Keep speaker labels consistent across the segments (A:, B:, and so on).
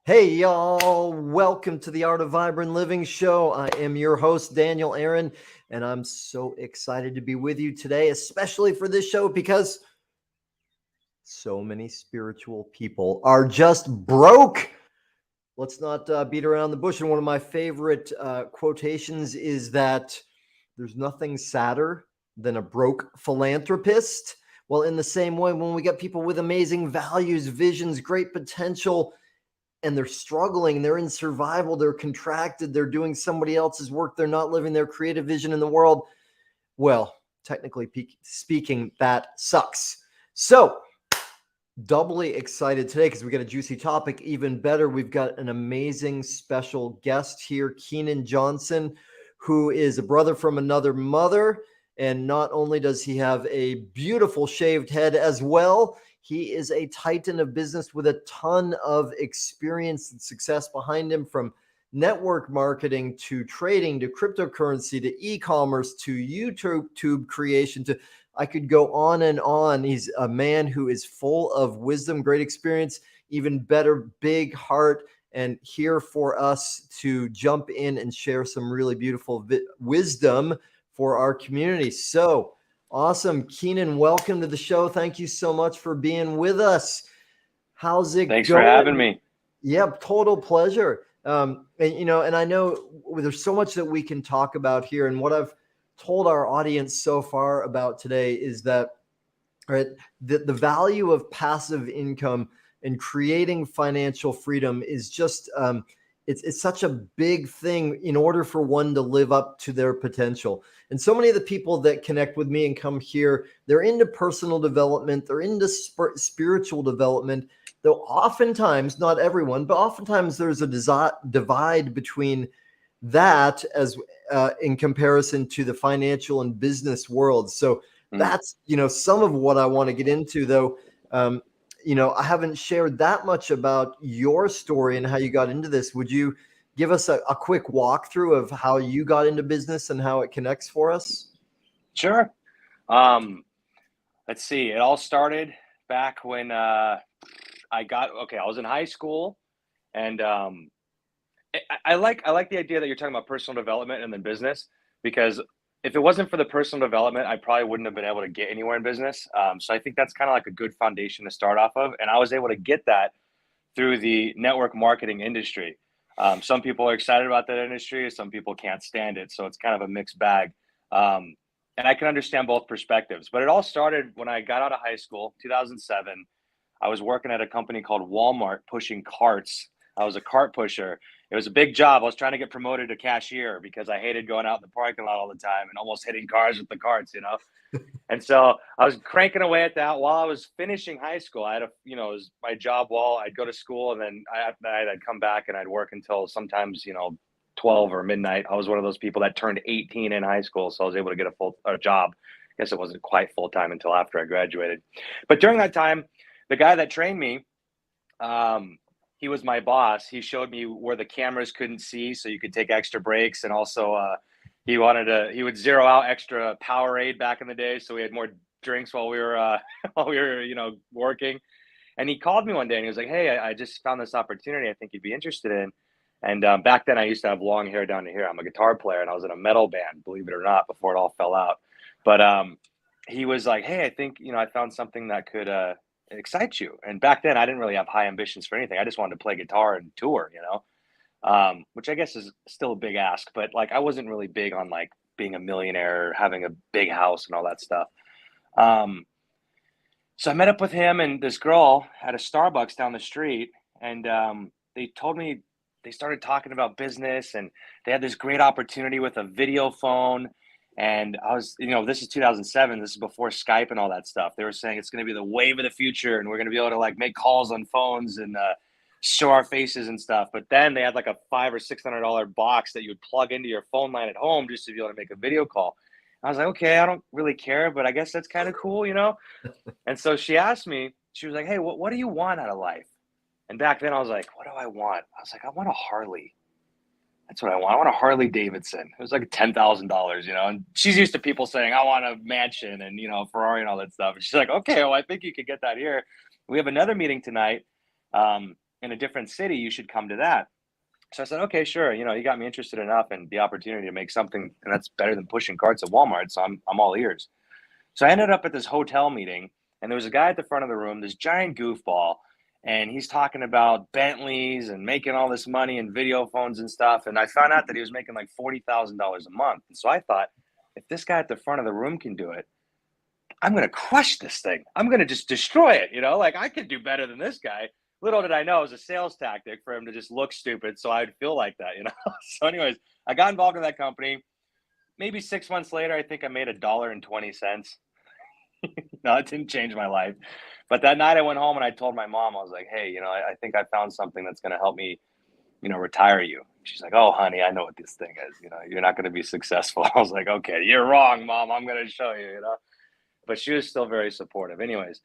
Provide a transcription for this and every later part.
A: Hey, y'all. Welcome to the Art of Vibrant Living show. I am your host, Daniel Aaron, and I'm so excited to be with you today, especially for this show because so many spiritual people are just broke. Let's not beat around the bush. And one of my favorite quotations is that there's nothing sadder than a broke philanthropist. Well, in the same way, when we get people with amazing values, visions, great potential, and they're struggling, they're in survival, they're contracted, they're doing somebody else's work, they're not living their creative vision in the world. Well, technically speaking, that sucks. So, doubly excited today because we got a juicy topic. Even better, we've got an amazing special guest here, Keenan Johnson, who is a brother from another mother. And not only does he have a beautiful shaved head as well, he is a titan of business with a ton of experience and success behind him, from network marketing to trading to cryptocurrency to e-commerce to YouTube creation to I could go on and on. He's a man who is full of wisdom, great experience, even better, big heart, and here for us to jump in and share some really beautiful wisdom for our community. So awesome. Keenan, welcome to the show. Thank you so much for being with us. How's it going?
B: Thanks for having me.
A: Yep, total pleasure. And I know there's so much that we can talk about here. And what I've told our audience so far about today is that the value of passive income and creating financial freedom is just it's such a big thing in order for one to live up to their potential. And so many of the people that connect with me and come here, they're into personal development, they're into spiritual development, though oftentimes, not everyone, but oftentimes there's a divide between that as in comparison to the financial and business world. So that's, some of what I want to get into, though. I haven't shared that much about your story and how you got into this. Would you give us a quick walkthrough of how you got into business and how it connects for us?
B: Sure. Let's see. It all started back when I was in high school, and I like the idea that you're talking about personal development and then business, because if it wasn't for the personal development, I probably wouldn't have been able to get anywhere in business. So I think that's kind of like a good foundation to start off of. And I was able to get that through the network marketing industry. Some people are excited about that industry. Some people can't stand it. So it's kind of a mixed bag. And I can understand both perspectives. But it all started when I got out of high school, 2007. I was working at a company called Walmart pushing carts. I was a cart pusher. It was a big job. I was trying to get promoted to cashier because I hated going out in the parking lot all the time and almost hitting cars with the carts, And so I was cranking away at that while I was finishing high school. I had it was my job while I'd go to school, and then I'd come back and I'd work until sometimes, 12 or midnight. I was one of those people that turned 18 in high school. So I was able to get a job. I guess it wasn't quite full time until after I graduated. But during that time, the guy that trained me, he was my boss. He showed me where the cameras couldn't see, so you could take extra breaks. And also he would zero out extra Powerade back in the day, so we had more drinks while we were working. And he called me one day and he was like, "Hey, I just found this opportunity I think you'd be interested in." And back then I used to have long hair down to here. I'm a guitar player and I was in a metal band, believe it or not, before it all fell out. But he was like, "Hey, I think I found something that could excite you." And back then I didn't really have high ambitions for anything. I just wanted to play guitar and tour, which I guess is still a big ask, but like I wasn't really big on like being a millionaire, having a big house and all that stuff. So I met up with him and this girl at a Starbucks down the street, and they started talking about business, and they had this great opportunity with a video phone. And I was, this is 2007. This is before Skype and all that stuff. They were saying it's going to be the wave of the future, and we're going to be able to like make calls on phones and show our faces and stuff. But then they had like a $500 or $600 box that you would plug into your phone line at home just to be able to make a video call. I was like, okay, I don't really care, but I guess that's kind of cool, And so she asked me, she was like, "Hey, what do you want out of life?" And back then I was like, what do I want? I was like, I want a Harley. That's what I want. I want a Harley Davidson. It was like $10,000, and she's used to people saying, "I want a mansion and, a Ferrari and all that stuff." And she's like, "Okay, well, I think you could get that here. We have another meeting tonight. in a different city, you should come to that. So I said, okay, sure. You got me interested enough and the opportunity to make something, and that's better than pushing carts at Walmart. So I'm all ears. So I ended up at this hotel meeting, and there was a guy at the front of the room, this giant goofball, and he's talking about Bentleys and making all this money and video phones and stuff. And I found out that he was making like $40,000 a month. And so I thought, if this guy at the front of the room can do it, I'm going to crush this thing. I'm going to just destroy it. Like I could do better than this guy. Little did I know it was a sales tactic for him to just look stupid. So I'd feel like that. So anyways, I got involved in that company. Maybe 6 months later, I think I made $1.20. No, it didn't change my life. But that night I went home and I told my mom, I was like, hey, I think I found something that's going to help me, retire you. She's like, oh, honey, I know what this thing is. You're not going to be successful. I was like, okay, you're wrong, Mom. I'm going to show you, But she was still very supportive. Anyways,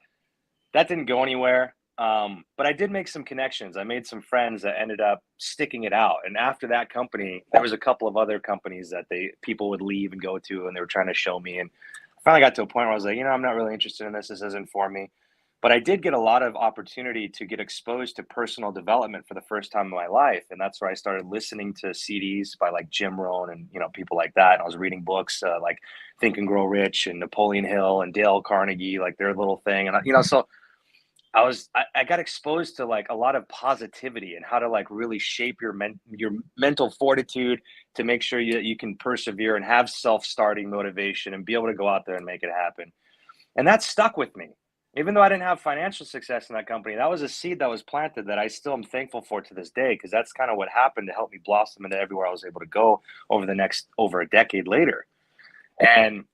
B: that didn't go anywhere. But I did make some connections. I made some friends that ended up sticking it out. And after that company, there was a couple of other companies that people would leave and go to, and they were trying to show me. And I finally got to a point where I was like, I'm not really interested in this. This isn't for me. But I did get a lot of opportunity to get exposed to personal development for the first time in my life. And that's where I started listening to CDs by like Jim Rohn and, people like that. And I was reading books like Think and Grow Rich and Napoleon Hill and Dale Carnegie, like their little thing. And, so I got exposed to like a lot of positivity and how to like really shape your mental fortitude to make sure you can persevere and have self-starting motivation and be able to go out there and make it happen. And that stuck with me. Even though I didn't have financial success in that company, that was a seed that was planted that I still am thankful for to this day, because that's kind of what happened to help me blossom into everywhere I was able to go over a decade later. And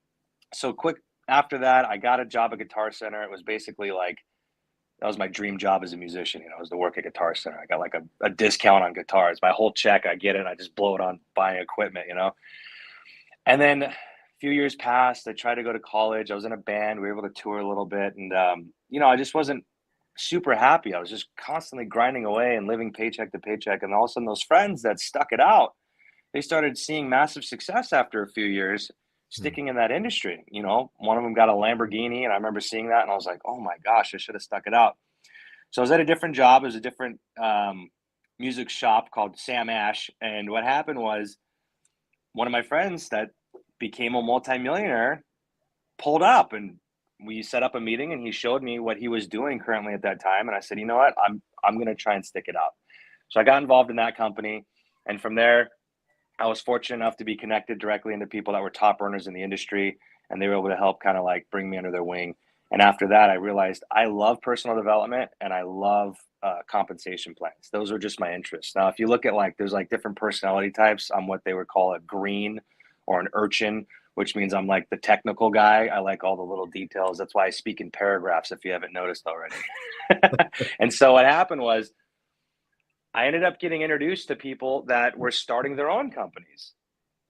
B: so quick after that, I got a job at Guitar Center. It was basically like, that was my dream job as a musician, was to work at Guitar Center. I got like a discount on guitars. My whole check, I get it, and I just blow it on buying equipment, And then a few years passed. I tried to go to college. I was in a band. We were able to tour a little bit. And, I just wasn't super happy. I was just constantly grinding away and living paycheck to paycheck. And all of a sudden, those friends that stuck it out, they started seeing massive success after a few years sticking in that industry. One of them got a Lamborghini, and I remember seeing that, and I was like, oh my gosh, I should have stuck it out. So I was at a different job. It was a different music shop called Sam Ash. And what happened was, one of my friends that became a multimillionaire pulled up, and we set up a meeting, and he showed me what he was doing currently at that time. And I said, you know what, I'm going to try and stick it out. So I got involved in that company. And from there, I was fortunate enough to be connected directly into people that were top earners in the industry, and they were able to help kind of like bring me under their wing. And after that, I realized I love personal development and I love compensation plans. Those are just my interests. Now, if you look at there's like different personality types. I'm what they would call a green or an urchin, which means I'm like the technical guy. I like all the little details. That's why I speak in paragraphs, if you haven't noticed already. And so what happened was, I ended up getting introduced to people that were starting their own companies.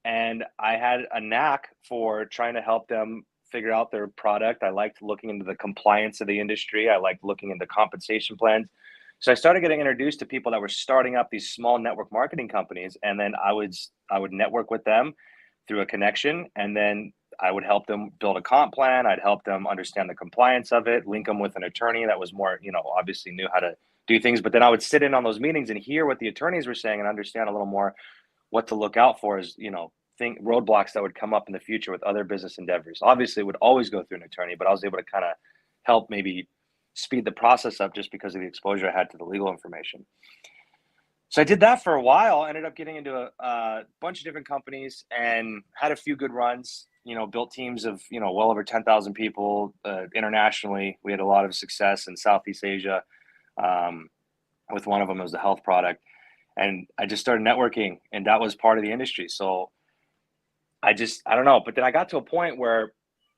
B: And I had a knack for trying to help them figure out their product. I liked looking into the compliance of the industry. I liked looking into compensation plans. So I started getting introduced to people that were starting up these small network marketing companies. And then I would network with them through a connection. And then I would help them build a comp plan. I'd help them understand the compliance of it, link them with an attorney that was more, obviously knew how to do things. But then I would sit in on those meetings and hear what the attorneys were saying and understand a little more what to look out for as, roadblocks that would come up in the future with other business endeavors. Obviously, it would always go through an attorney, but I was able to kind of help maybe speed the process up just because of the exposure I had to the legal information. So I did that for a while, ended up getting into a bunch of different companies and had a few good runs, built teams of, well over 10,000 people internationally. We had a lot of success in Southeast Asia. With one of them, it was the health product. And I just started networking, and that was part of the industry. So I don't know. But then I got to a point where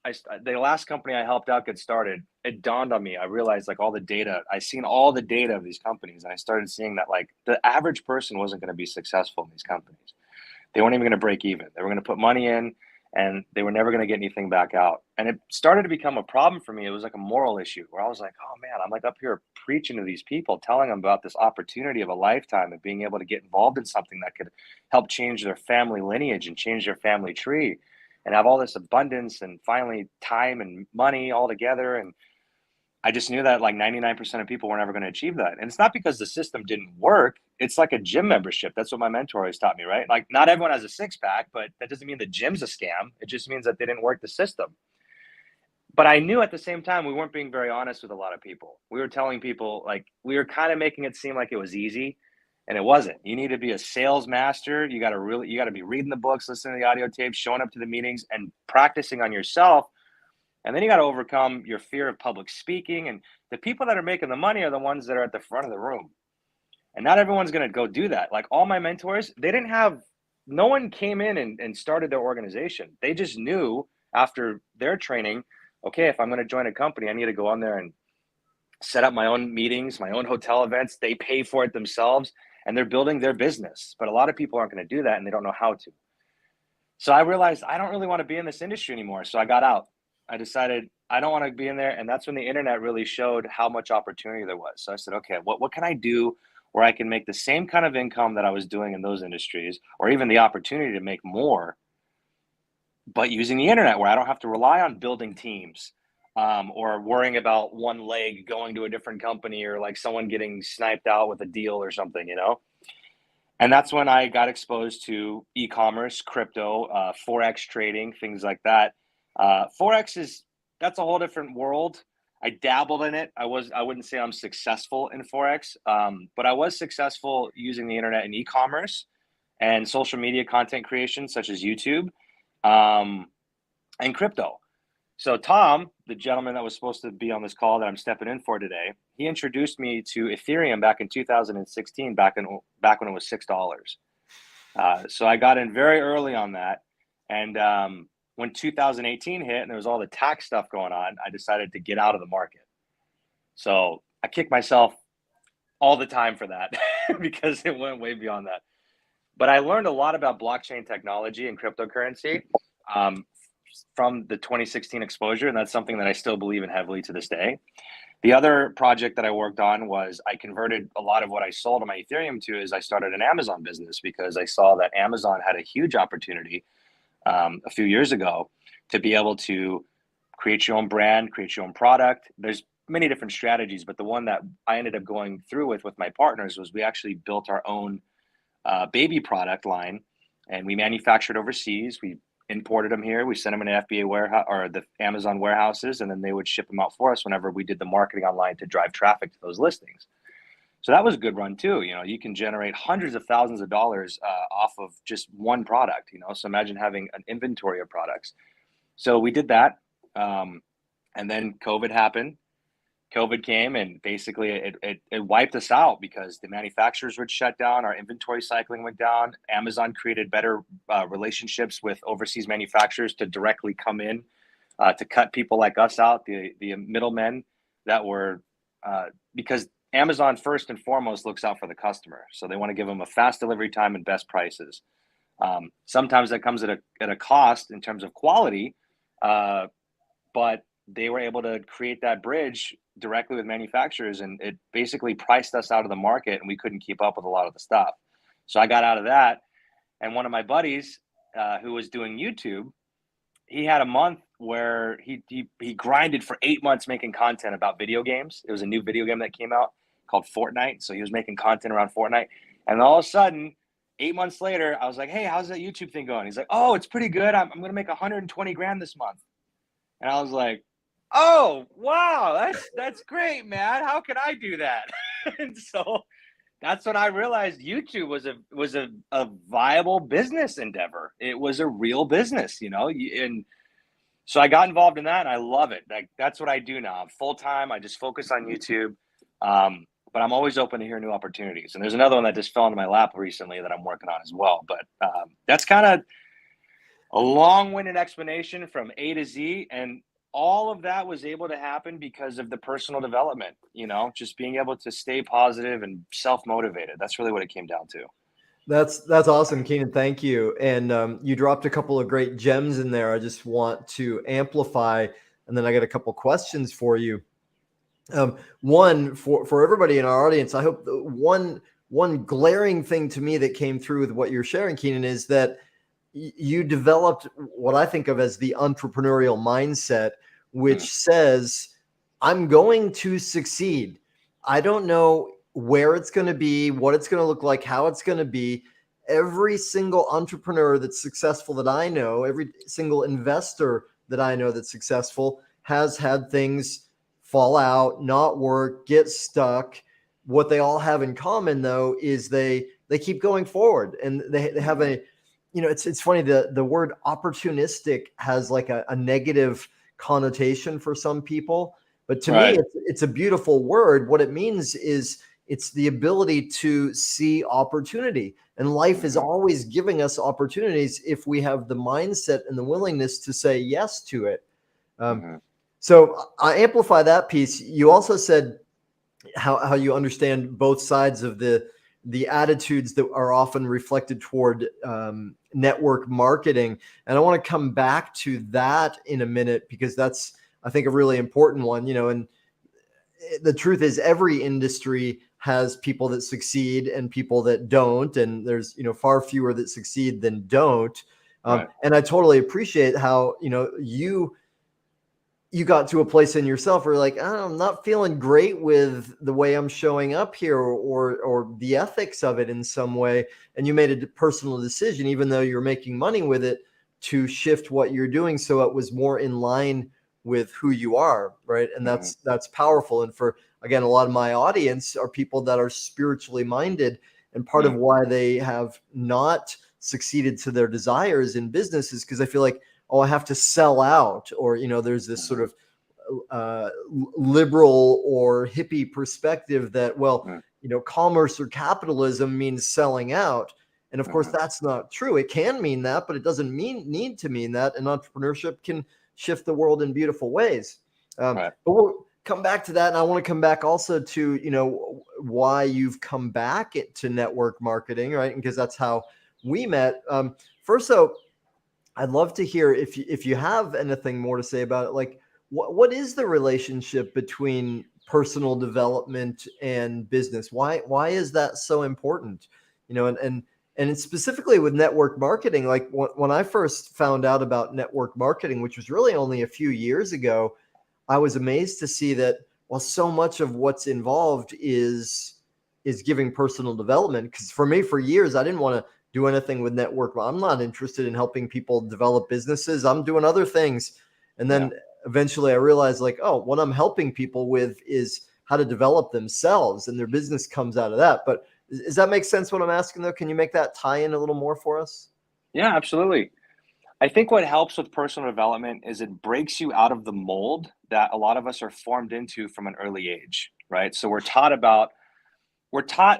B: the last company I helped out get started, it dawned on me. I realized all the data, I seen all the data of these companies. And I started seeing that the average person wasn't going to be successful in these companies. They weren't even going to break even. They were going to put money in, and they were never going to get anything back out. And it started to become a problem for me. It was like a moral issue where I was like, oh man, I'm up here preaching to these people, telling them about this opportunity of a lifetime of being able to get involved in something that could help change their family lineage and change their family tree and have all this abundance and finally time and money all together. And I just knew that like 99% of people were never going to achieve that. And it's not because the system didn't work. It's like a gym membership. That's what my mentor always taught me, right? Like not everyone has a six pack, but that doesn't mean the gym's a scam. It just means that they didn't work the system. But I knew at the same time, we weren't being very honest with a lot of people. We were telling people, like, we were kind of making it seem like it was easy, and it wasn't. You need to be a sales master. You got to be reading the books, listening to the audio tapes, showing up to the meetings, and practicing on yourself. And then you got to overcome your fear of public speaking. And the people that are making the money are the ones that are at the front of the room. And not everyone's going to go do that. Like all my mentors, no one came in and started their organization. They just knew after their training, okay, if I'm going to join a company, I need to go on there and set up my own meetings, my own hotel events. They pay for it themselves and they're building their business. But a lot of people aren't going to do that and they don't know how to. So I realized I don't really want to be in this industry anymore. So I got out. I decided I don't want to be in there. And that's when the internet really showed how much opportunity there was. So I said, okay, what can I do where I can make the same kind of income that I was doing in those industries, or even the opportunity to make more, but using the internet where I don't have to rely on building teams or worrying about one leg going to a different company or like someone getting sniped out with a deal or something, you know? And that's when I got exposed to e-commerce, crypto, ForEx trading, things like that. That's a whole different world. I dabbled in it. I wouldn't say I'm successful in ForEx, but I was successful using the internet and e-commerce and social media content creation, such as YouTube. And crypto. So Tom, the gentleman that was supposed to be on this call that I'm stepping in for today, he introduced me to Ethereum back in 2016, back when it was $6. So I got in very early on that. And when 2018 hit and there was all the tax stuff going on, I decided to get out of the market. So I kick myself all the time for that because it went way beyond that. But I learned a lot about blockchain technology and cryptocurrency from the 2016 exposure, and that's something that I still believe in heavily to this day. The other project that I worked on was I converted a lot of what I sold on my Ethereum to is I started an Amazon business because I saw that Amazon had a huge opportunity a few years ago to be able to create your own brand, create your own product. There's many different strategies, but the one that I ended up going through with my partners was we actually built our own baby product line, and we manufactured overseas. We imported them here. We sent them in an FBA warehouse or the Amazon warehouses, and then they would ship them out for us whenever we did the marketing online to drive traffic to those listings. So that was a good run too. You know, you can generate hundreds of thousands of dollars off of just one product, you know, so imagine having an inventory of products. So we did that. And then COVID happened. COVID came and basically it wiped us out because the manufacturers would shut down. Our inventory cycling went down. Amazon created better relationships with overseas manufacturers to directly come in to cut people like us out, the middlemen that were, because Amazon first and foremost looks out for the customer. So they want to give them a fast delivery time and best prices. Sometimes that comes at a cost in terms of quality, but they were able to create that bridge directly with manufacturers, and it basically priced us out of the market and we couldn't keep up with a lot of the stuff. So I got out of that. And one of my buddies who was doing YouTube, he had a month where he grinded for 8 months making content about video games. It was a new video game that came out called Fortnite. So he was making content around Fortnite. And all of a sudden, 8 months later, I was like, hey, how's that YouTube thing going? He's like, oh, it's pretty good. I'm going to make 120 grand this month. And I was like, oh, wow, that's great, man. How can I do that? And so that's when I realized YouTube was a viable business endeavor. It was a real business, you know, and so I got involved in that and I love it. Like that's what I do now. I'm full-time. I just focus on YouTube. But I'm always open to hear new opportunities. And there's another one that just fell into my lap recently that I'm working on as well. But that's kind of a long-winded explanation from A to Z. And all of that was able to happen because of the personal development, you know, just being able to stay positive and self-motivated. That's really what it came down to.
A: That's awesome, Keenan. Thank you. And you dropped a couple of great gems in there. I just want to amplify, and then I got a couple questions for you. One for everybody in our audience, I hope one glaring thing to me that came through with what you're sharing, Keenan, is that you developed what I think of as the entrepreneurial mindset, which says, I'm going to succeed. I don't know where it's going to be, what it's going to look like, how it's going to be. Every single entrepreneur that's successful that I know, every single investor that I know that's successful has had things fall out, not work, get stuck. What they all have in common, though, is they keep going forward, and they have a, it's funny, the word opportunistic has like a negative connotation for some people, but to me,
B: Right.
A: it's a beautiful word. What it means is it's the ability to see opportunity, and life is always giving us opportunities if we have the mindset and the willingness to say yes to it. So I amplify that piece. You also said how you understand both sides of the attitudes that are often reflected toward network marketing. And I want to come back to that in a minute, because that's, I think, a really important one, and the truth is every industry has people that succeed and people that don't. And there's, far fewer that succeed than don't.
B: Right.
A: And I totally appreciate how, you got to a place in yourself where like, oh, I'm not feeling great with the way I'm showing up here, or the ethics of it in some way. And you made a personal decision, even though you're making money with it, to shift what you're doing so it was more in line with who you are, right? And that's powerful. And for, again, a lot of my audience are people that are spiritually minded, and part of why they have not succeeded to their desires in business is because I feel like, oh, I have to sell out, or, there's this sort of liberal or hippie perspective that, well, commerce or capitalism means selling out. And of course, that's not true. It can mean that, but it doesn't need to mean that. And entrepreneurship can shift the world in beautiful ways. But we'll come back to that. And I want to come back also to, why you've come back to network marketing, right? Because that's how we met. First, though, I'd love to hear if you have anything more to say about it. Like, what is the relationship between personal development and business? Why is that so important? And it's specifically with network marketing. Like when I first found out about network marketing, which was really only a few years ago, I was amazed to see that, well, so much of what's involved is giving personal development. Because for me, for years, I didn't want to do anything with network. I'm not interested in helping people develop businesses. I'm doing other things. And then eventually I realized, like, oh, what I'm helping people with is how to develop themselves, and their business comes out of that. But does that make sense what I'm asking, though? Can you make that tie in a little more for us?
B: Yeah, absolutely. I think what helps with personal development is it breaks you out of the mold that a lot of us are formed into from an early age, right? So we're taught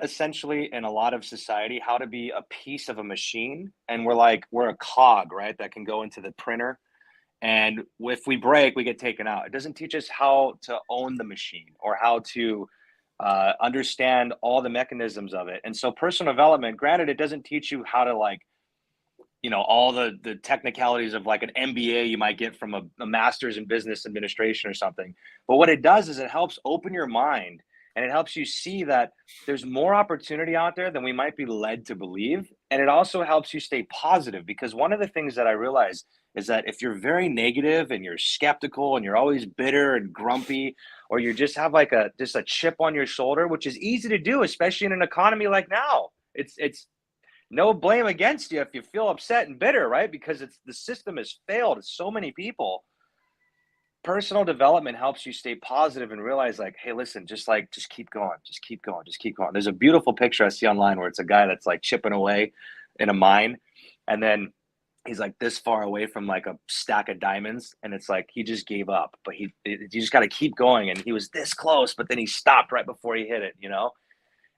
B: essentially in a lot of society how to be a piece of a machine, and we're a cog, right, that can go into the printer, and if we break, we get taken out. It doesn't teach us how to own the machine or how to understand all the mechanisms of it. And so personal development, granted, it doesn't teach you how to all the technicalities of like an MBA you might get from a master's in business administration or something. But what it does is it helps open your mind, and it helps you see that there's more opportunity out there than we might be led to believe. And it also helps you stay positive, because one of the things that I realize is that if you're very negative and you're skeptical and you're always bitter and grumpy, or you just have like just a chip on your shoulder, which is easy to do, especially in an economy like now. It's no blame against you if you feel upset and bitter, right? Because the system has failed so many people. Personal development helps you stay positive and realize, like, hey, listen, just keep going, just keep going, just keep going. There's a beautiful picture I see online where it's a guy that's like chipping away in a mine, and then he's like this far away from like a stack of diamonds, and it's like he just gave up, but you just got to keep going, and he was this close, but then he stopped right before he hit it,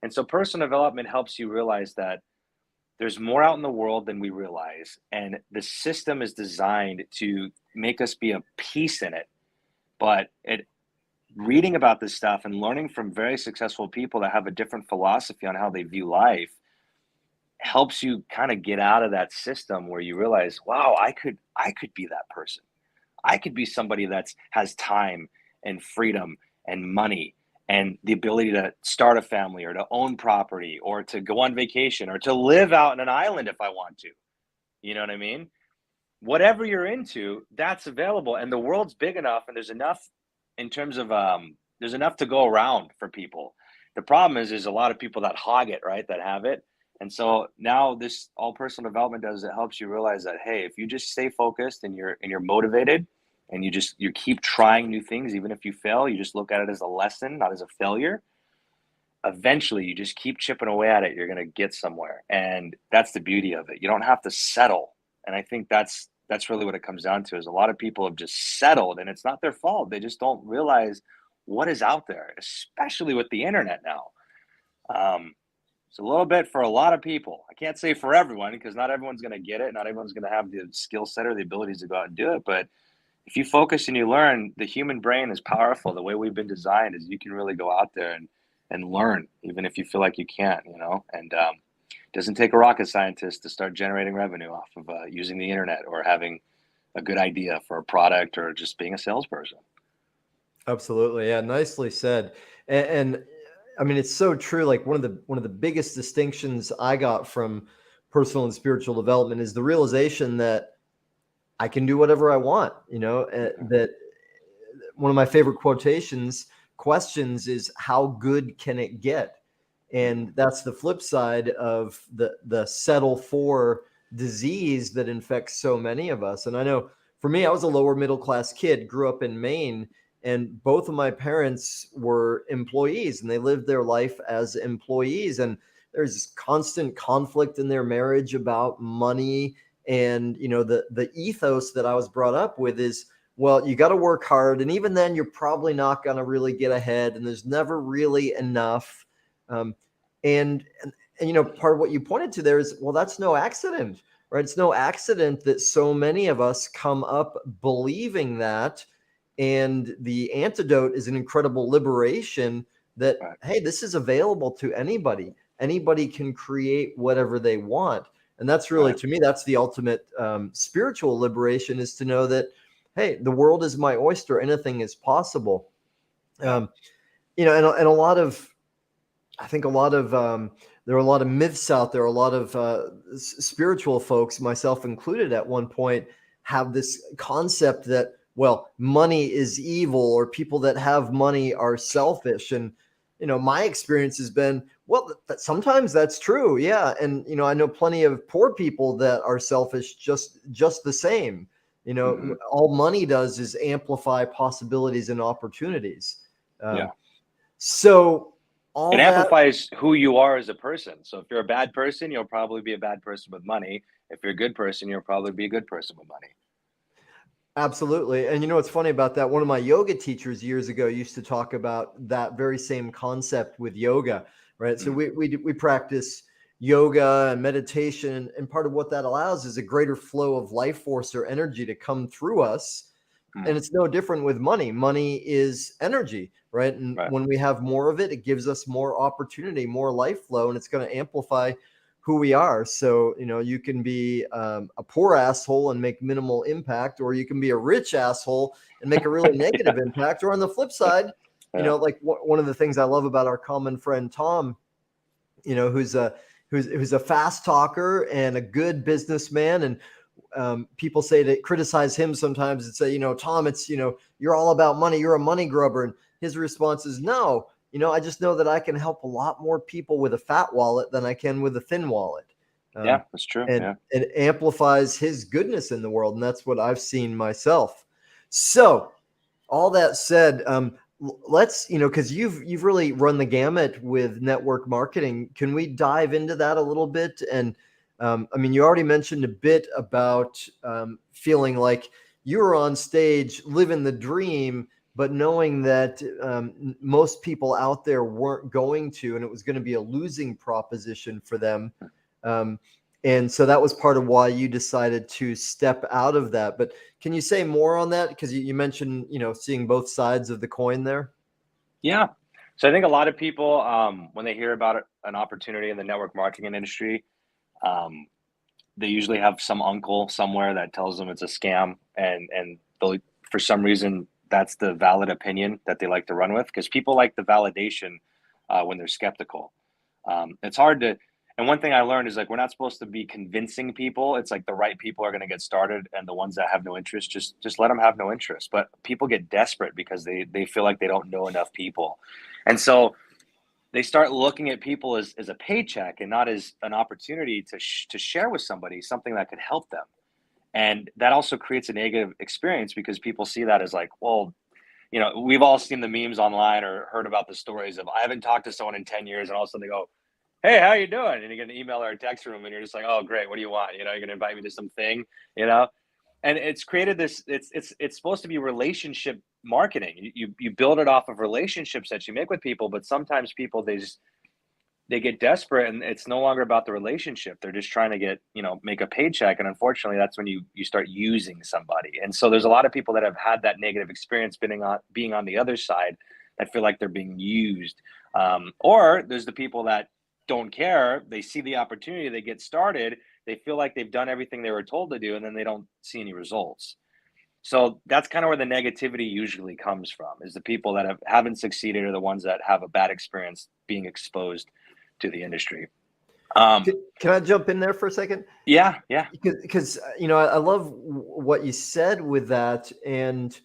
B: And so personal development helps you realize that there's more out in the world than we realize, and the system is designed to make us be a piece in it. But reading about this stuff and learning from very successful people that have a different philosophy on how they view life helps you kind of get out of that system where you realize, wow, I could be that person. I could be somebody has time and freedom and money and the ability to start a family or to own property or to go on vacation or to live out in an island if I want to. You know what I mean? Whatever you're into, that's available. And the world's big enough, and there's enough in terms of there's enough to go around for people. The problem is there's a lot of people that hog it, right? That have it. And so now this all personal development does, it helps you realize that, hey, if you just stay focused and you're motivated and you keep trying new things, even if you fail, you just look at it as a lesson, not as a failure. Eventually you just keep chipping away at it, you're going to get somewhere. And that's the beauty of it. You don't have to settle. And I think that's really what it comes down to, is a lot of people have just settled, and it's not their fault. They just don't realize what is out there, especially with the internet now. It's a little bit for a lot of people. I can't say for everyone, because not everyone's going to get it. Not everyone's going to have the skill set or the abilities to go out and do it. But if you focus and you learn, the human brain is powerful. The way we've been designed is you can really go out there and learn, even if you feel like you can't, and it doesn't take a rocket scientist to start generating revenue off of using the internet or having a good idea for a product or just being a salesperson.
A: Absolutely. Yeah. Nicely said. And I mean, it's so true. Like one of the biggest distinctions I got from personal and spiritual development is the realization that I can do whatever I want, that one of my favorite questions is, how good can it get? And that's the flip side of the settle for disease that infects so many of us. And I know for me, I was a lower middle class kid, grew up in Maine, and both of my parents were employees, and they lived their life as employees. And there's constant conflict in their marriage about money. And, the ethos that I was brought up with is, well, you got to work hard. And even then, you're probably not going to really get ahead. And there's never really enough. And part of what you pointed to there is, well, that's no accident, right? It's no accident that so many of us come up believing that. And the antidote is an incredible liberation that, hey, this is available to anybody. Anybody can create whatever they want. And that's really, to me, that's the ultimate spiritual liberation, is to know that, hey, the world is my oyster. Anything is possible. And a lot of, I think there are a lot of myths out there. A lot of spiritual folks, myself included at one point, have this concept that, well, money is evil, or people that have money are selfish. And, my experience has been, well, sometimes that's true. Yeah. And, I know plenty of poor people that are selfish, just the same. All money does is amplify possibilities and opportunities. So
B: it amplifies who you are as a person. So if you're a bad person, you'll probably be a bad person with money. If you're a good person, you'll probably be a good person with money.
A: Absolutely. And what's funny about that? One of my yoga teachers years ago used to talk about that very same concept with yoga, right? So we practice yoga and meditation, and part of what that allows is a greater flow of life force or energy to come through us. And it's no different with money. Money is energy, right? And when we have more of it, it gives us more opportunity, more life flow, and it's going to amplify who we are. So, you can be a poor asshole and make minimal impact, or you can be a rich asshole and make a really negative impact. Or on the flip side, like one of the things I love about our common friend, Tom, who's a fast talker and a good businessman. And people say to criticize him sometimes and say, Tom, it's, you're all about money. You're a money grubber. And his response is, no, I just know that I can help a lot more people with a fat wallet than I can with a thin wallet.
B: Yeah, that's true.
A: And it amplifies his goodness in the world. And that's what I've seen myself. So all that said, let's, because you've really run the gamut with network marketing. Can we dive into that a little bit? And you already mentioned a bit about feeling like you were on stage living the dream, but knowing that most people out there weren't going to, and it was going to be a losing proposition for them. And so that was part of why you decided to step out of that. But can you say more on that? Because you mentioned, seeing both sides of the coin there.
B: Yeah. So I think a lot of people, when they hear about an opportunity in the network marketing industry, they usually have some uncle somewhere that tells them it's a scam, and they'll, for some reason, that's the valid opinion that they like to run with, because people like the validation when they're skeptical. It's hard to, And one thing I learned is like, we're not supposed to be convincing people. It's like the right people are going to get started, and the ones that have no interest, just let them have no interest. But people get desperate because they feel like they don't know enough people. And so they start looking at people as a paycheck and not as an opportunity to share with somebody something that could help them. And that also creates a negative experience because people see that as like, well, you know, we've all seen the memes online or heard about the stories of, I haven't talked to someone in 10 years, and all of a sudden they go, hey, how you doing? And you get an email or a text from them, and you're just like, oh, great. What do you want? You know, you're going to invite me to something, you know? And it's created this, it's supposed to be relationship marketing. You build it off of relationships that you make with people, but sometimes people, they get desperate, and it's no longer about the relationship. They're just trying to get, you know, make a paycheck. And unfortunately, that's when you start using somebody. And so there's a lot of people that have had that negative experience being on the other side that feel like they're being used. Or there's the people that don't care. They see the opportunity, they get started, they feel like they've done everything they were told to do, and then they don't see any results. So that's kind of where the negativity usually comes from, is the people that haven't succeeded are the ones that have a bad experience being exposed to the industry.
A: Can I jump in there for a second?
B: Yeah.
A: Because you know, I love what you said with that. And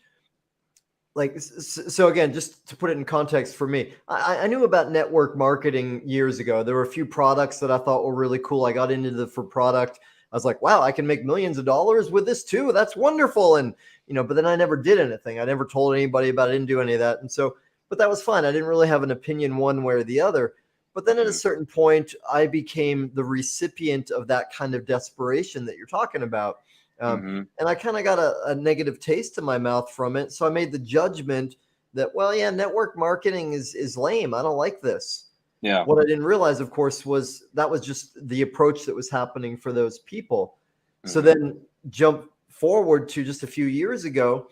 A: like, so again, just to put it in context for me, I knew about network marketing years ago. There were a few products that I thought were really cool. I got into for product. I was like, wow, I can make millions of dollars with this too. That's wonderful. And, you know, but then I never did anything. I never told anybody about it. I didn't do any of that. And so, but that was fine. I didn't really have an opinion one way or the other. But then at a certain point, I became the recipient of that kind of desperation that you're talking about. And I kind of got a negative taste in my mouth from it. So I made the judgment that, well, yeah, network marketing is lame. I don't like this.
B: Yeah.
A: What I didn't realize, of course, was that was just the approach that was happening for those people. So then jump forward to just a few years ago,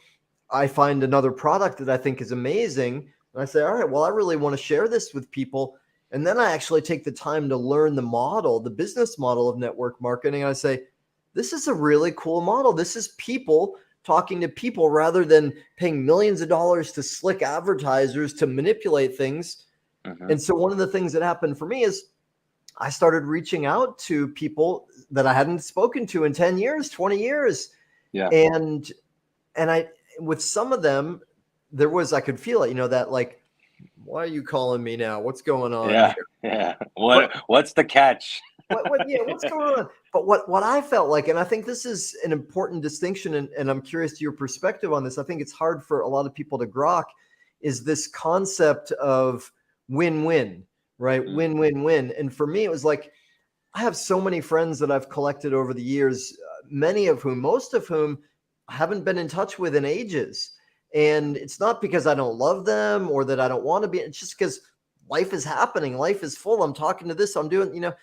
A: I find another product that I think is amazing. And I say, all right, well, I really want to share this with people. And then I actually take the time to learn the model, the business model of network marketing. I say, this is a really cool model. This is people talking to people rather than paying millions of dollars to slick advertisers to manipulate things. And so one of the things that happened for me is I started reaching out to people that I hadn't spoken to in 10 years, 20 years.
B: Yeah.
A: And I, with some of them, there was, I could feel it, you know, that like, why are you calling me now? What's going on?
B: Yeah. Yeah. What's the catch?
A: What's going on? But what I felt like, and I think this is an important distinction, and I'm curious to your perspective on this. I think it's hard for a lot of people to grok, is this concept of win-win, right? Win-win-win. And for me, it was like, I have so many friends that I've collected over the years, most of whom I haven't been in touch with in ages. And it's not because I don't love them or that I don't want to be. It's just because life is happening. Life is full. I'm talking to this. I'm doing, you know.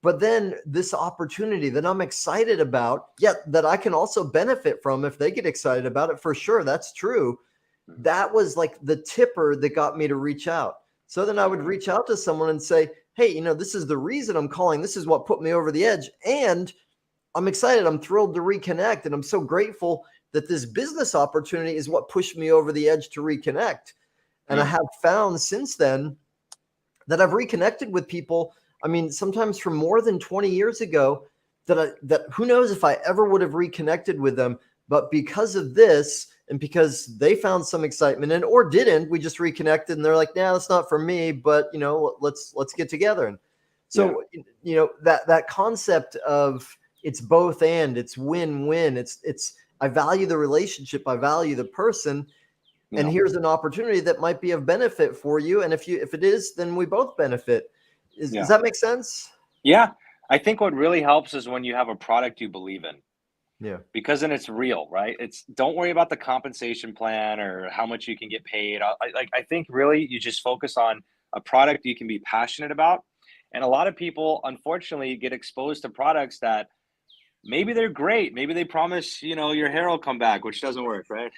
A: But then this opportunity that I'm excited about, yet that I can also benefit from if they get excited about it, for sure. That's true. That was like the tipper that got me to reach out. So then I would reach out to someone and say, hey, you know, this is the reason I'm calling. This is what put me over the edge. And I'm excited. I'm thrilled to reconnect. And I'm so grateful that this business opportunity is what pushed me over the edge to reconnect. And I have found since then that I've reconnected with people, I mean, sometimes from more than 20 years ago, that who knows if I ever would have reconnected with them, but because of this, and because they found some excitement in, or didn't, we just reconnected and they're like, nah, that's not for me, but you know, let's get together. And so, you know, that concept of it's both and it's win-win. It's, I value the relationship. I value the person. And here's an opportunity that might be of benefit for you. And if it is, then we both benefit. Does that make sense?
B: Yeah. I think what really helps is when you have a product you believe in.
A: Yeah.
B: Because then it's real, right? Don't worry about the compensation plan or how much you can get paid. I think really you just focus on a product you can be passionate about. And a lot of people, unfortunately, get exposed to products that maybe they're great. Maybe they promise, you know, your hair will come back, which doesn't work, right?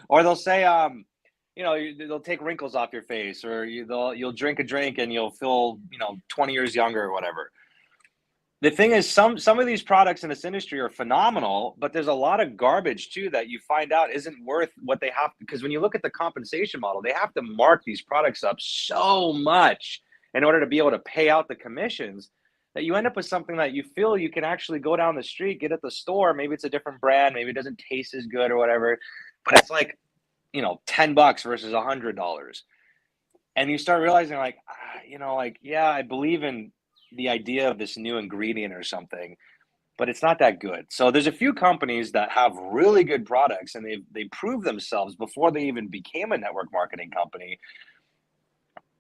B: Or they'll say, you know, they'll take wrinkles off your face, or you'll drink a drink and you'll feel, you know, 20 years younger or whatever. The thing is, some of these products in this industry are phenomenal, but there's a lot of garbage too that you find out isn't worth what they have. Because when you look at the compensation model, they have to mark these products up so much. in order to be able to pay out the commissions, that you end up with something that you feel you can actually go down the street, get at the store. Maybe it's a different brand, maybe it doesn't taste as good or whatever, but it's like, you know, $10 versus $100. And you start realizing like, you know, like, yeah, I believe in the idea of this new ingredient or something, but it's not that good. So there's a few companies that have really good products, and they prove themselves before they even became a network marketing company,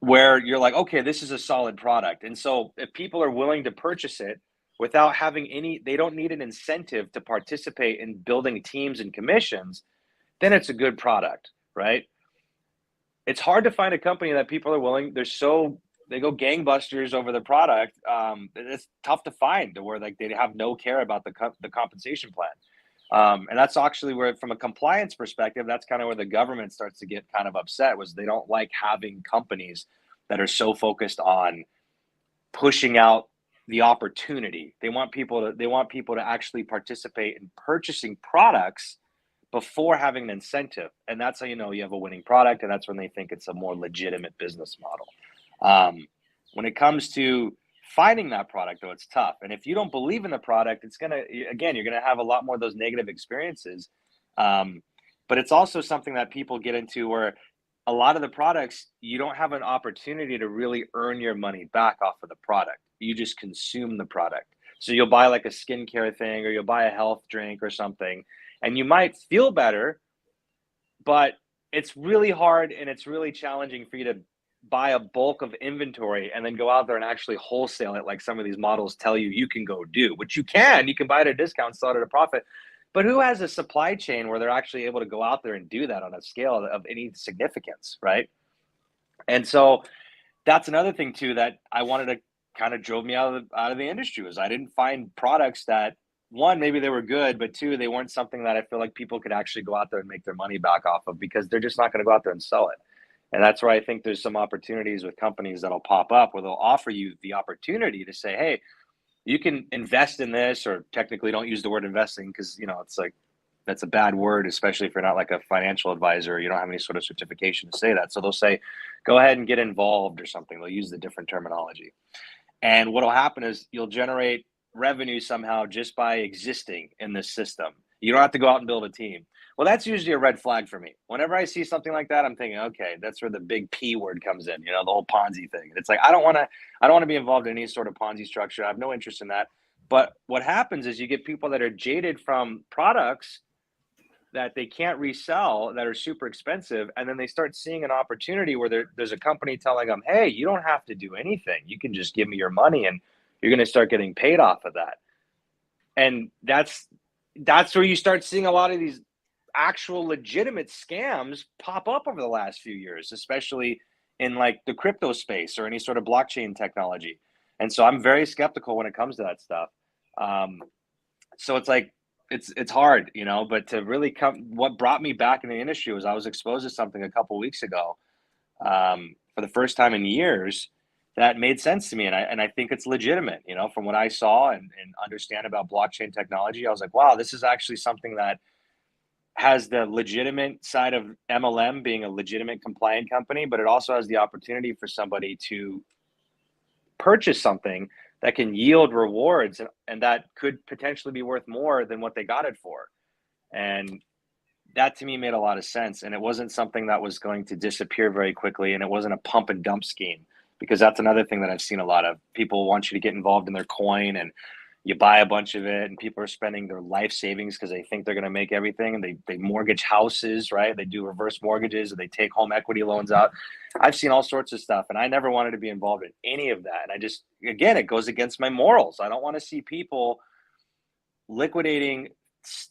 B: where you're like, okay, this is a solid product. And so if people are willing to purchase it without having they don't need an incentive to participate in building teams and commissions, then it's a good product, right? It's hard to find a company that people are willing, they go gangbusters over the product. It's tough to find to where like they have no care about the compensation plan. And that's actually where, from a compliance perspective, that's kind of where the government starts to get kind of upset, was they don't like having companies that are so focused on pushing out the opportunity. They want people to actually participate in purchasing products before having an incentive. And that's how you know you have a winning product, and that's when they think it's a more legitimate business model. When it comes to finding that product, though, it's tough. And if you don't believe in the product, you're gonna have a lot more of those negative experiences. But it's also something that people get into, where a lot of the products, you don't have an opportunity to really earn your money back off of the product. You just consume the product. So you'll buy like a skincare thing, or you'll buy a health drink or something, and you might feel better, but it's really hard and it's really challenging for you to buy a bulk of inventory and then go out there and actually wholesale it like some of these models tell you can go do, which you can buy it at a discount, sell it at a profit. But who has a supply chain where they're actually able to go out there and do that on a scale of any significance, right? And so that's another thing too that I wanted to kind of drove me out of the industry, was I didn't find products that, one, maybe they were good, but two, they weren't something that I feel like people could actually go out there and make their money back off of, because they're just not going to go out there and sell it. And that's where I think there's some opportunities with companies that'll pop up where they'll offer you the opportunity to say, hey, you can invest in this, or technically don't use the word investing, because, you know, it's like, that's a bad word, especially if you're not like a financial advisor, or you don't have any sort of certification to say that. So they'll say, go ahead and get involved or something. They'll use the different terminology. And what'll happen is you'll generate revenue somehow just by existing in this system. You don't have to go out and build a team. Well, that's usually a red flag for me. Whenever I see something like that, I'm thinking, okay, that's where the big P word comes in, you know, the whole Ponzi thing. It's like, I don't want to be involved in any sort of Ponzi structure. I have no interest in that. But what happens is you get people that are jaded from products that they can't resell, that are super expensive, and then they start seeing an opportunity where there's a company telling them, hey, you don't have to do anything. You can just give me your money and you're going to start getting paid off of that. And that's where you start seeing a lot of these actual legitimate scams pop up over the last few years, especially in like the crypto space or any sort of blockchain technology. And so I'm very skeptical when it comes to that stuff. So it's like, it's hard, you know, but to really what brought me back in the industry was I was exposed to something a couple of weeks ago, for the first time in years, that made sense to me. And I think it's legitimate, you know, from what I saw and understand about blockchain technology. I was like, wow, this is actually something that has the legitimate side of MLM being a legitimate compliant company, but it also has the opportunity for somebody to purchase something that can yield rewards and that could potentially be worth more than what they got it for. And that to me made a lot of sense. And it wasn't something that was going to disappear very quickly. And it wasn't a pump and dump scheme, because that's another thing that I've seen a lot of. People want you to get involved in their coin, and you buy a bunch of it, and people are spending their life savings because they think they're going to make everything, and they mortgage houses, right? They do reverse mortgages, and they take home equity loans out. I've seen all sorts of stuff, and I never wanted to be involved in any of that. And I just, again, it goes against my morals. I don't want to see people liquidating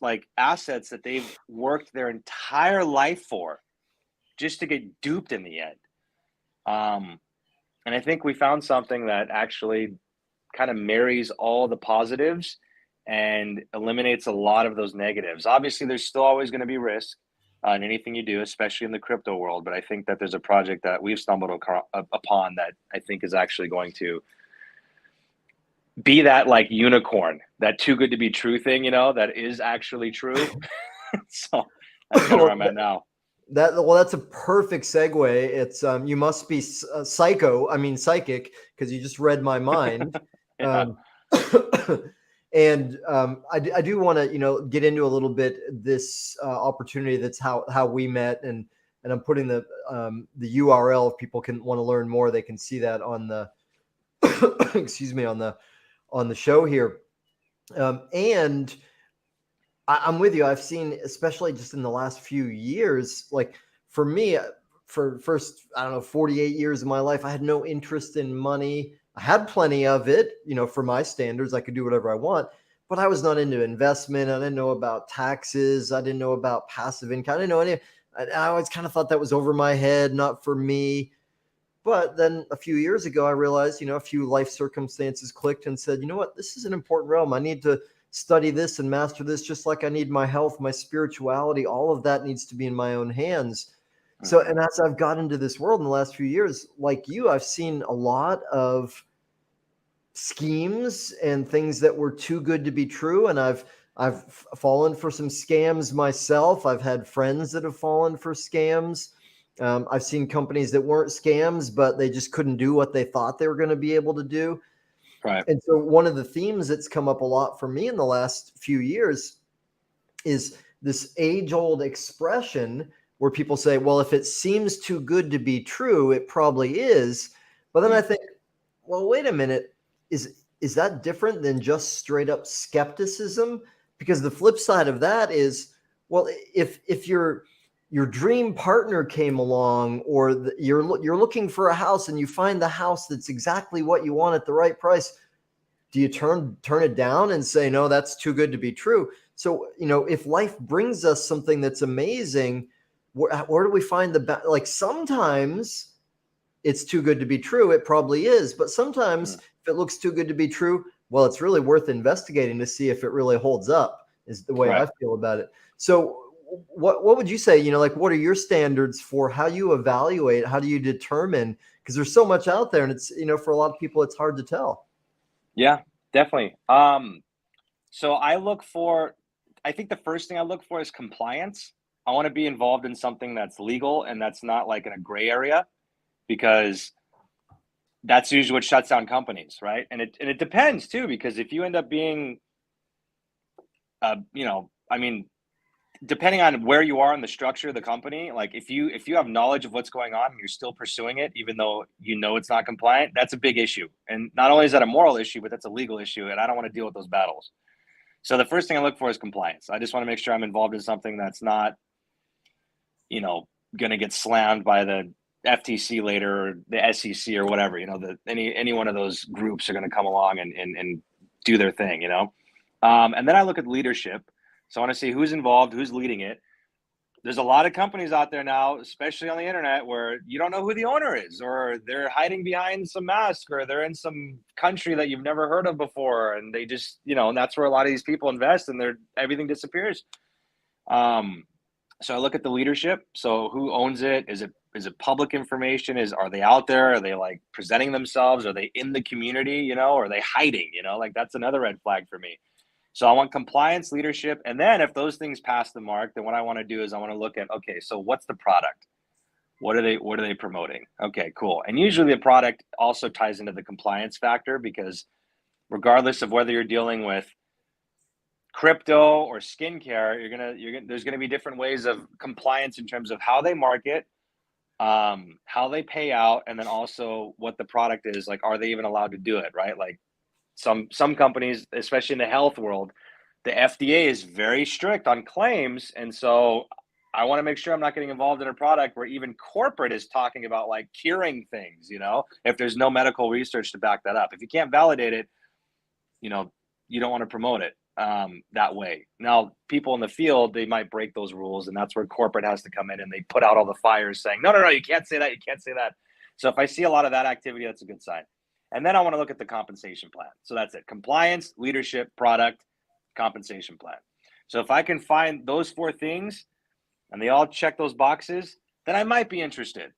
B: like assets that they've worked their entire life for just to get duped in the end. And I think we found something that actually kind of marries all the positives and eliminates a lot of those negatives. Obviously, there's still always going to be risk in anything you do, especially in the crypto world. But I think that there's a project that we've stumbled upon that I think is actually going to be that like unicorn, that too good to be true thing, you know, that is actually true. So that's kind of where I'm at now.
A: That's a perfect segue. It's you must be psychic, because you just read my mind.
B: Yeah.
A: Um, and I do want to get into a little bit this opportunity. That's how we met, and I'm putting the URL. If people can want to learn more, they can see that on the excuse me, on the show here. And I'm with you. I've seen, especially just in the last few years, like for me, for first, I don't know, 48 years of my life, I had no interest in money. I had plenty of it, for my standards. I could do whatever I want, but I was not into investment. I didn't know about taxes. I didn't know about passive income. I didn't know any. I always kind of thought that was over my head, not for me. But then a few years ago, I realized, a few life circumstances clicked and said, you know what, this is an important realm. I need to study this and master this, just like I need my health, my spirituality, all of that needs to be in my own hands. So, and as I've got into this world in the last few years, like you, I've seen a lot of schemes and things that were too good to be true. And I've fallen for some scams myself. I've had friends that have fallen for scams. I've seen companies that weren't scams, but they just couldn't do what they thought they were going to be able to do.
B: Right.
A: And so one of the themes that's come up a lot for me in the last few years is this age-old expression where people say, well, if it seems too good to be true, it probably is. But then I think, well, wait a minute, is that different than just straight up skepticism? Because the flip side of that is, well, if your dream partner came along, or you're looking for a house and you find the house that's exactly what you want at the right price, do you turn it down and say, no, that's too good to be true? So, if life brings us something that's amazing, where do we find like sometimes it's too good to be true. It probably is. But sometimes if it looks too good to be true, well, it's really worth investigating to see if it really holds up, is the way I feel about it. So what would you say, like, what are your standards for how you evaluate? How do you determine? Because there's so much out there, and it's, for a lot of people, it's hard to tell.
B: Yeah, definitely. So I think the first thing I look for is compliance. I want to be involved in something that's legal and that's not like in a gray area, because that's usually what shuts down companies, right? And it depends too, because if you end up being, depending on where you are in the structure of the company, like if you have knowledge of what's going on and you're still pursuing it, even though it's not compliant, that's a big issue. And not only is that a moral issue, but that's a legal issue, and I don't want to deal with those battles. So the first thing I look for is compliance. I just want to make sure I'm involved in something that's not, going to get slammed by the FTC later, or the SEC or whatever. Any one of those groups are going to come along and do their thing. And then I look at leadership. So I want to see who's involved, who's leading it. There's a lot of companies out there now, especially on the internet, where you don't know who the owner is, or they're hiding behind some mask, or they're in some country that you've never heard of before. And they just, and that's where a lot of these people invest, and everything disappears. So I look at the leadership. So who owns it? Is it public information? Are they out there? Are they like presenting themselves? Are they in the community? Or are they hiding? Like that's another red flag for me. So I want compliance, leadership, and then if those things pass the mark, then what I want to do is I want to look at, okay, so what's the product? What are they promoting? Okay, cool. And usually the product also ties into the compliance factor, because regardless of whether you're dealing with crypto or skincare, there's gonna be different ways of compliance in terms of how they market, how they pay out, and then also what the product is. Like, are they even allowed to do it, right? Like some companies, especially in the health world, the FDA is very strict on claims. And so I want to make sure I'm not getting involved in a product where even corporate is talking about like curing things, if there's no medical research to back that up. If you can't validate it, you don't want to promote it that way. Now, people in the field, they might break those rules, and that's where corporate has to come in and they put out all the fires saying, no, you can't say that. You can't say that. So if I see a lot of that activity, that's a good sign. And then I want to look at the compensation plan. So that's it: compliance, leadership, product, compensation plan. So if I can find those four things and they all check those boxes, then I might be interested.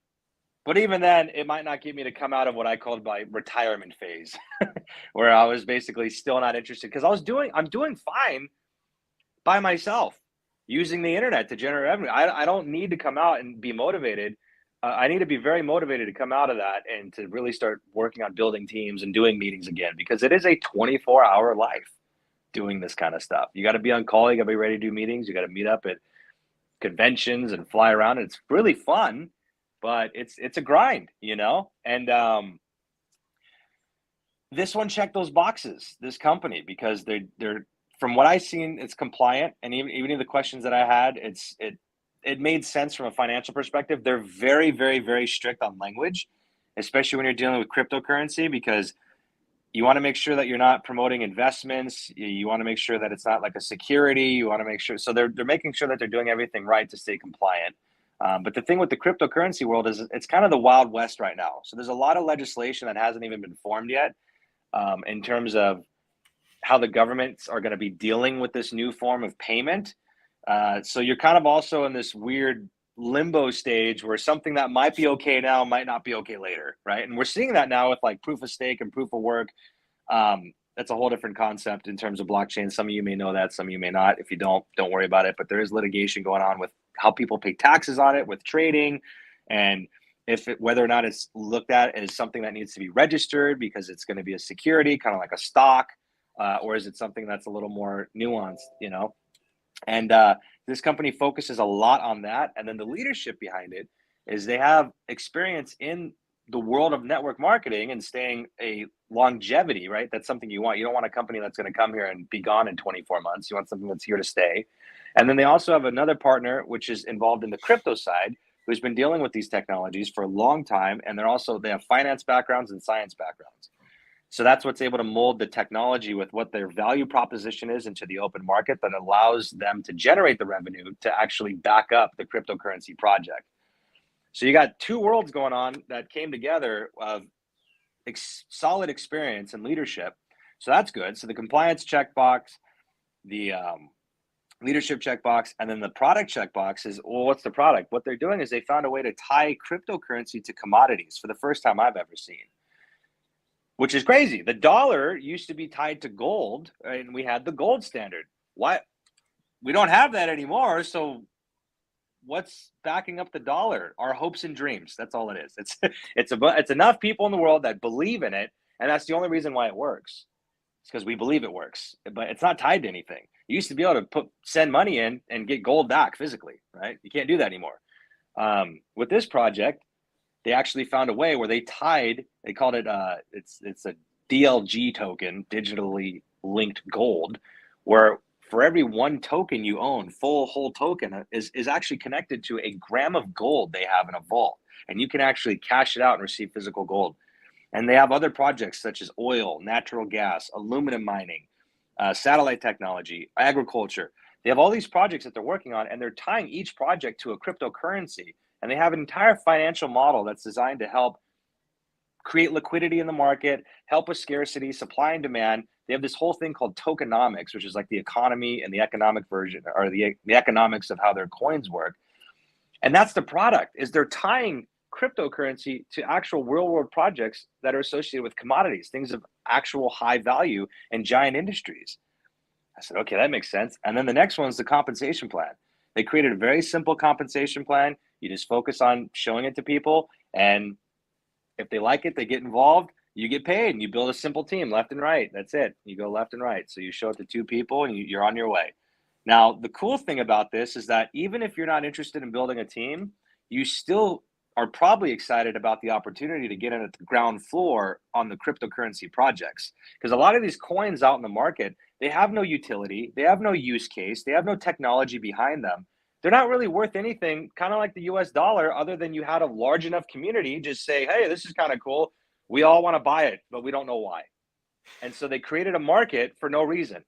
B: But even then, it might not get me to come out of what I called my retirement phase, where I was basically still not interested, because I'm doing fine by myself. using the internet to generate revenue. I don't need to come out and be motivated. I need to be very motivated to come out of that and to really start working on building teams and doing meetings again, because it is a 24-hour life doing this kind of stuff. You got to be on call. You got to be ready to do meetings. You got to meet up at conventions and fly around. It's really fun, but it's a grind, you know? And this one checked those boxes, this company, because they're from what I've seen, it's compliant. And even the questions that I had, it made sense from a financial perspective. They're very, very, very strict on language, especially when you're dealing with cryptocurrency, because you want to make sure that you're not promoting investments. You want to make sure that it's not like a security. You want to make sure. So they're making sure that they're doing everything right to stay compliant. But the thing with the cryptocurrency world is it's kind of the Wild West right now. So there's a lot of legislation that hasn't even been formed yet in terms of how the governments are going to be dealing with this new form of payment. So you're kind of also in this weird limbo stage where something that might be okay now might not be okay later, right? And we're seeing that now with like proof of stake and proof of work. That's a whole different concept in terms of blockchain. Some of you may know that, some of you may not. If you don't worry about it. But there is litigation going on with how people pay taxes on it, with trading, and whether or not it's looked at as something that needs to be registered because it's going to be a security, kind of like a stock, or is it something that's a little more nuanced, you know? And this company focuses a lot on that. And then the leadership behind it is they have experience in the world of network marketing and staying a longevity, right? That's something you want. You don't want a company that's going to come here and be gone in 24 months. You want something that's here to stay. And then they also have another partner, which is involved in the crypto side, who's been dealing with these technologies for a long time. And they have finance backgrounds and science backgrounds. So that's what's able to mold the technology with what their value proposition is into the open market that allows them to generate the revenue to actually back up the cryptocurrency project. So you got two worlds going on that came together of solid experience and leadership. So that's good. So the compliance checkbox, the leadership checkbox, and then the product checkbox is, well, what's the product? What they're doing is they found a way to tie cryptocurrency to commodities for the first time I've ever seen, which is crazy. The dollar used to be tied to gold, right? And we had the gold standard. Why? We don't have that anymore. So what's backing up the dollar? Our hopes and dreams. That's all it is. It's enough people in the world that believe in it, and that's the only reason why it works. It's because we believe it works, but it's not tied to anything. You used to be able to send money in and get gold back physically, right? You can't do that anymore. With this project, they actually found a way where they called it, it's a DLG token, digitally linked gold, where for every one token you own, whole token is actually connected to a gram of gold they have in a vault. And you can actually cash it out and receive physical gold. And they have other projects such as oil, natural gas, aluminum mining, satellite technology, agriculture. They have all these projects that they're working on, and they're tying each project to a cryptocurrency. And they have an entire financial model that's designed to help create liquidity in the market, help with scarcity, supply and demand. They have this whole thing called tokenomics, which is like the economy and the economic version, or the economics of how their coins work. And that's the product, is they're tying cryptocurrency to actual real world projects that are associated with commodities, things of actual high value and giant industries. I said, okay, that makes sense. And then the next one is the compensation plan. They created a very simple compensation plan. You just focus on showing it to people. And if they like it, they get involved, you get paid, and you build a simple team left and right. That's it. You go left and right. So you show it to two people and you're on your way. Now, the cool thing about this is that even if you're not interested in building a team, you still are probably excited about the opportunity to get in at the ground floor on the cryptocurrency projects. Because a lot of these coins out in the market, they have no utility, they have no use case, they have no technology behind them. They're not really worth anything, kind of like the US dollar, other than you had a large enough community just say, hey, this is kind of cool. We all want to buy it, but we don't know why. And so they created a market for no reason.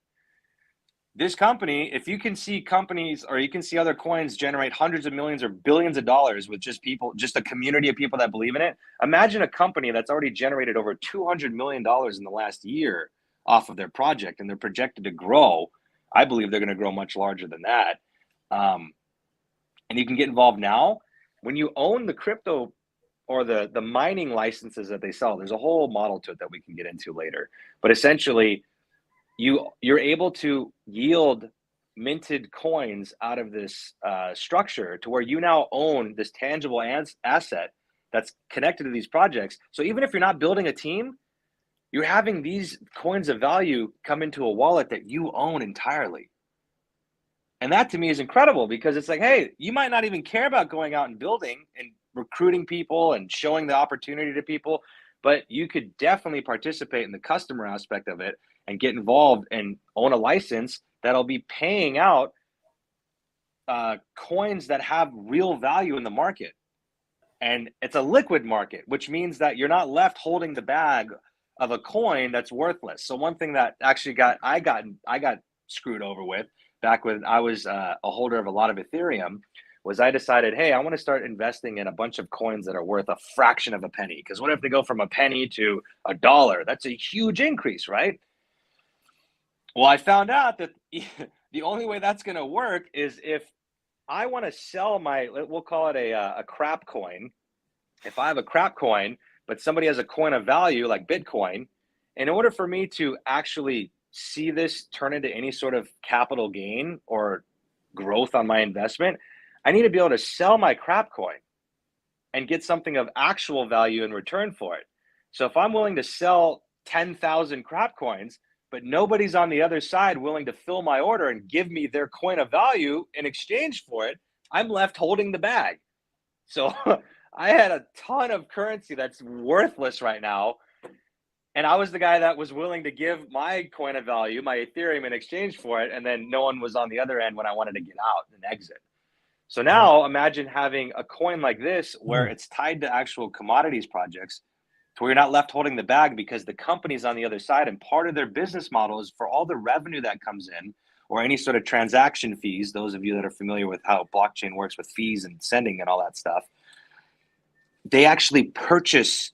B: This company, if you can see companies or you can see other coins generate hundreds of millions or billions of dollars with just a community of people that believe in it, imagine a company that's already generated over $200 million in the last year off of their project, and they're projected to grow. I believe they're going to grow much larger than that. And you can get involved now. When you own the crypto or the mining licenses that they sell, there's a whole model to it that we can get into later. But essentially, you're able to yield minted coins out of this structure to where you now own this tangible asset that's connected to these projects. So even if you're not building a team, you're having these coins of value come into a wallet that you own entirely. And that to me is incredible, because it's like, hey, you might not even care about going out and building and recruiting people and showing the opportunity to people, but you could definitely participate in the customer aspect of it and get involved and own a license that'll be paying out coins that have real value in the market. And it's a liquid market, which means that you're not left holding the bag of a coin that's worthless. So one thing that actually I got screwed over with back when I was a holder of a lot of Ethereum was I decided, hey, I want to start investing in a bunch of coins that are worth a fraction of a penny. Because what if they go from a penny to $1? That's a huge increase, right? Well, I found out that the only way that's going to work is if I want to sell we'll call it a crap coin. If I have a crap coin, but somebody has a coin of value like Bitcoin, in order for me to actually see this turn into any sort of capital gain or growth on my investment, I need to be able to sell my crap coin and get something of actual value in return for it. So if I'm willing to sell 10,000 crap coins, but nobody's on the other side willing to fill my order and give me their coin of value in exchange for it, I'm left holding the bag. So I had a ton of currency that's worthless right now. And I was the guy that was willing to give my coin of value, my Ethereum, in exchange for it. And then no one was on the other end when I wanted to get out and exit. So now imagine having a coin like this where it's tied to actual commodities projects, to where you're not left holding the bag because the company's on the other side. And part of their business model is for all the revenue that comes in or any sort of transaction fees, those of you that are familiar with how blockchain works with fees and sending and all that stuff, they actually purchase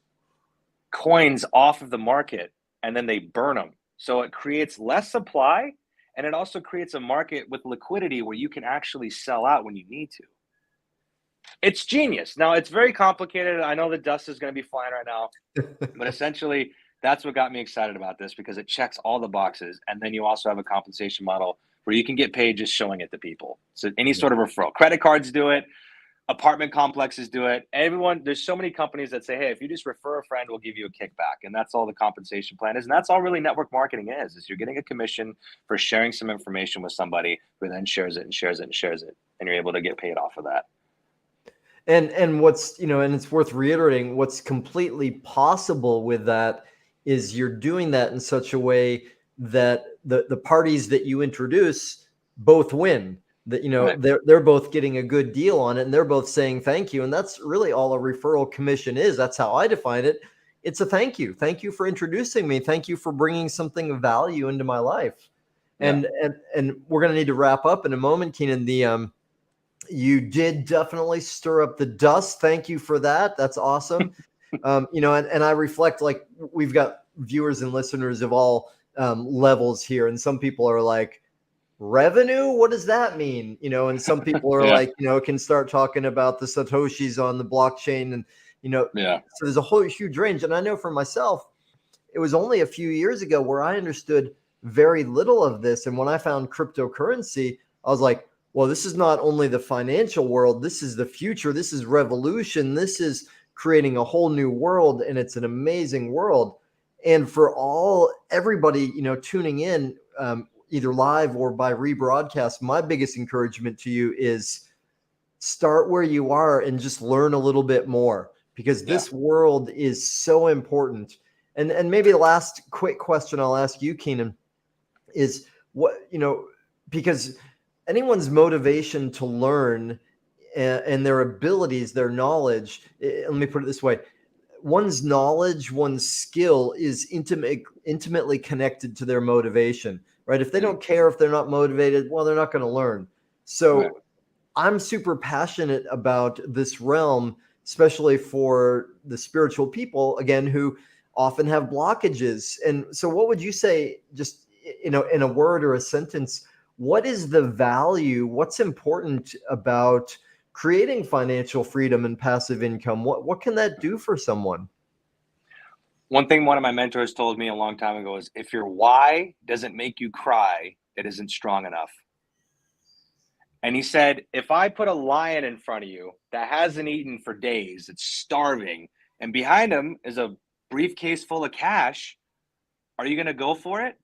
B: coins off of the market and then they burn them. So it creates less supply, and it also creates a market with liquidity where you can actually sell out when you need to. It's genius. Now, it's very complicated. I know the dust is going to be flying right now, but essentially that's what got me excited about this, because it checks all the boxes. And then you also have a compensation model where you can get paid just showing it to people. So any sort of referral, credit cards do it, apartment complexes do it. Everyone, there's so many companies that say, hey, if you just refer a friend, we'll give you a kickback. And that's all the compensation plan is. And that's all really network marketing is you're getting a commission for sharing some information with somebody who then shares it and shares it and shares it. And you're able to get paid off of that.
A: And what's, and it's worth reiterating, what's completely possible with that is you're doing that in such a way that the parties that you introduce both win. That,
B: Right.
A: they're both getting a good deal on it, and they're both saying thank you. And that's really all a referral commission is. That's how I define it. It's a thank you. Thank you for introducing me. Thank you for bringing something of value into my life.
B: Yeah.
A: And we're going to need to wrap up in a moment, Keenan. You did definitely stir up the dust. Thank you for that. That's awesome. And I reflect, like, we've got viewers and listeners of all levels here. And some people are like, revenue? What does that mean? And some people are like, can start talking about the Satoshis on the blockchain and, so there's a whole huge range. And I know for myself, it was only a few years ago where I understood very little of this. And when I found cryptocurrency, I was like, well, this is not only the financial world, this is the future. This is revolution. This is creating a whole new world. And it's an amazing world. And for everybody, tuning in, either live or by rebroadcast, my biggest encouragement to you is start where you are and just learn a little bit more, because this world is so important. And maybe the last quick question I'll ask you, Keenan, is because anyone's motivation to learn and their abilities, their knowledge, let me put it this way, one's knowledge, one's skill is intimately connected to their motivation, right? If they don't care, if they're not motivated, well, they're not going to learn. So I'm super passionate about this realm, especially for the spiritual people, again, who often have blockages. And so what would you say, just, in a word or a sentence, what is the value? What's important about creating financial freedom and passive income? What can that do for someone?
B: One thing one of my mentors told me a long time ago is, if your why doesn't make you cry, it isn't strong enough. And he said, if I put a lion in front of you that hasn't eaten for days, it's starving, and behind him is a briefcase full of cash, are you going to go for it?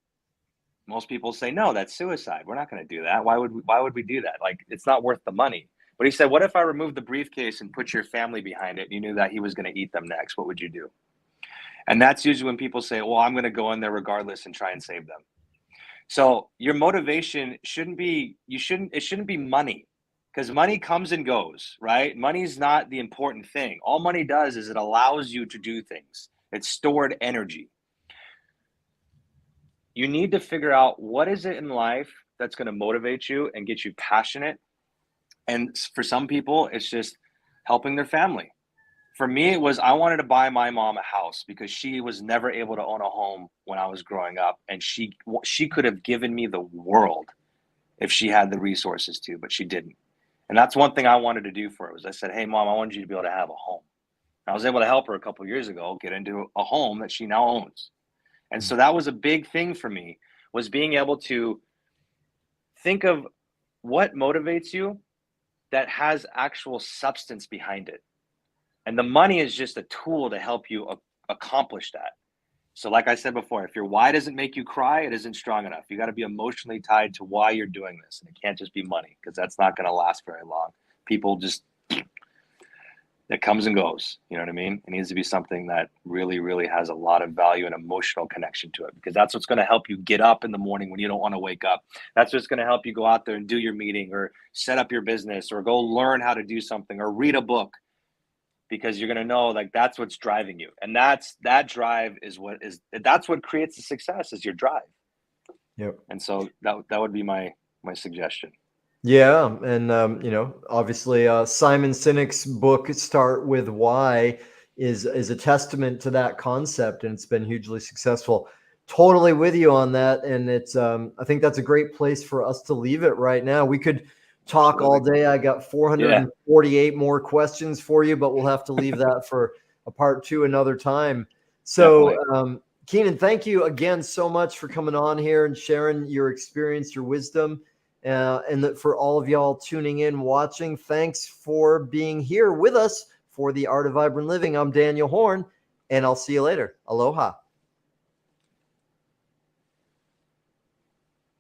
B: Most people say, no, that's suicide. We're not going to do that. Why would we do that? Like, it's not worth the money. But he said, what if I removed the briefcase and put your family behind it and you knew that he was going to eat them next? What would you do? And that's usually when people say, well, I'm going to go in there regardless and try and save them. So your motivation shouldn't be money, because money comes and goes, right? Money's not the important thing. All money does is it allows you to do things. It's stored energy. You need to figure out what is it in life that's going to motivate you and get you passionate. And for some people, it's just helping their family. For me, it was, I wanted to buy my mom a house because she was never able to own a home when I was growing up. And she could have given me the world if she had the resources to, but she didn't. And that's one thing I wanted to do for her was I said, hey, Mom, I wanted you to be able to have a home. And I was able to help her a couple of years ago get into a home that she now owns. And so that was a big thing for me, was being able to think of what motivates you that has actual substance behind it. And the money is just a tool to help you accomplish that. So like I said before, if your why doesn't make you cry, it isn't strong enough. You got to be emotionally tied to why you're doing this. And it can't just be money, because that's not going to last very long. People just, it comes and goes. You know what I mean? It needs to be something that really, really has a lot of value and emotional connection to it, because that's what's going to help you get up in the morning when you don't want to wake up. That's what's going to help you go out there and do your meeting or set up your business or go learn how to do something or read a book. Because you're going to know, like, that's what's driving you. And that drive that's what creates the success, is your drive.
A: Yep.
B: And so that would be my suggestion.
A: Yeah. And, obviously Simon Sinek's book, Start With Why, is a testament to that concept. And it's been hugely successful. Totally with you on that. And it's, I think that's a great place for us to leave it right now. We could talk all day. I got 448 more questions for you, but we'll have to leave that for a part 2 another time. So, Keenan, thank you again so much for coming on here and sharing your experience, your wisdom, and for all of y'all tuning in, watching. Thanks for being here with us for The Art of Vibrant Living. I'm Daniel Horn, and I'll see you later. Aloha.